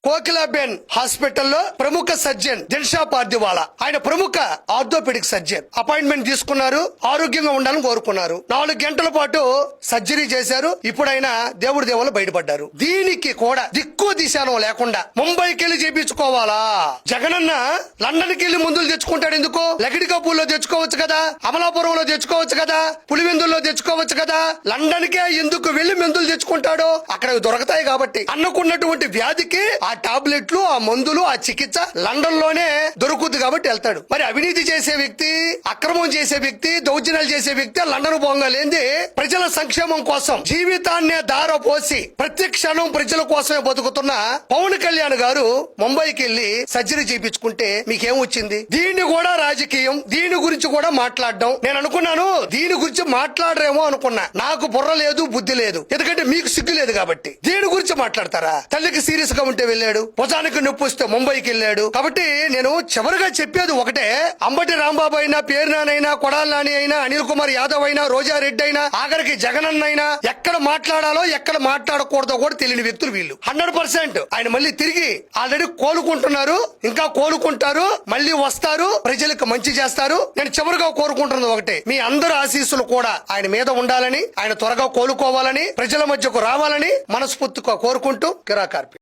కోకిలాబెన్ హాస్పిటల్లో ప్రముఖ సర్జన్ దిల్షా పార్దివాలా, ఆయన ప్రముఖ ఆర్థోపెడిక్ సర్జన్. అపాయింట్మెంట్ తీసుకున్నారు, ఆరోగ్యంగా ఉండాలని కోరుకున్నారు. 4 గంటల పాటు సర్జరీ చేశారు. ఇప్పుడు ఆయన దేవుడి దేవుళ్ళు బయటపడ్డారు. దీనికి కూడా దిక్కు దిశానం లేకుండా ముంబైకి వెళ్లి చేపించుకోవాలా? జగనన్న లండన్ కి వెళ్లి మందులు తెచ్చుకుంటాడు ఎందుకు? లకిడికపూర్లో తెచ్చుకోవచ్చు కదా, అమలాపురంలో తెచ్చుకోవచ్చు కదా, పులివెందుల్లో తెచ్చుకోవచ్చు కదా. లండన్ కే ఎందుకు వెళ్లి మందులు తెచ్చుకుంటాడు? అక్కడ దొరకతాయి కాబట్టి. అన్నకున్నటువంటి వ్యాధికి ఆ టాబ్లెట్లు, ఆ మందులు, ఆ చికిత్స లండన్ లోనే దొరుకుతుంది కాబట్టి వెళ్తాడు. మరి అవినీతి చేసే వ్యక్తి, అక్రమం చేసే వ్యక్తి, దౌర్జన్యాలు చేసే వ్యక్తి లండన్ పోగాలేంది ప్రజల సంక్షేమం కోసం జీవితాన్నే దార పోసి ప్రతి క్షణం ప్రజల కోసమే బతుకుతున్న పవన్ కళ్యాణ్ గారు ముంబైకి వెళ్లి సర్జరీ చేయించుకుంటే మీకేం వచ్చింది? దీన్ని కూడా రాజకీయం, దీని గురించి కూడా మాట్లాడడం. నేను అనుకున్నాను దీని గురించి మాట్లాడరేమో అనుకున్నా. నాకు బుర్ర లేదు, బుద్ధి లేదు, ఎందుకంటే మీకు సిగ్గు లేదు కాబట్టి. దీని గురించి మాట్లాడతారా? తల్లికి సీరియస్ గా ఉంటే వెళ్ళాడు, భుజానికి నొప్పి వస్తే ముంబైకి వెళ్ళాడు. కాబట్టి నేను చివరిగా చెప్పేది ఒకటే, అంబటి రాంబాబు అయినా, పేరు నానైనా, కొడాలి నాని అయినా, అనిల్ కుమార్ యాదవ్ అయినా, రోజారెడ్డి అయినా, ఆఖరికి జగనన్న అయినా, ఎక్కడ మాట్లాడాలో ఎక్కడ మాట్లాడకూడదో కూడా తెలియని వ్యక్తులు వీళ్ళు. 100% ఆయన మళ్ళీ తిరిగి ఆల్రెడీ కోలుకుంటున్నారు, ఇంకా కోలుకుంటారు, మళ్ళీ వస్తారు, ప్రజలకు మంచి చేస్తారు. నేను చివరిగా కోరుకుంటున్నది ఒకటే, మీ అందరు ఆశీస్సులు కూడా ఆయన మీద ఉండాలని, ఆయన త్వరగా కోలుకోవాలని, ప్రజల మధ్యకు రావాలని మనస్ఫూర్తిగా కోరుకుంటూ కిరాకార్పి.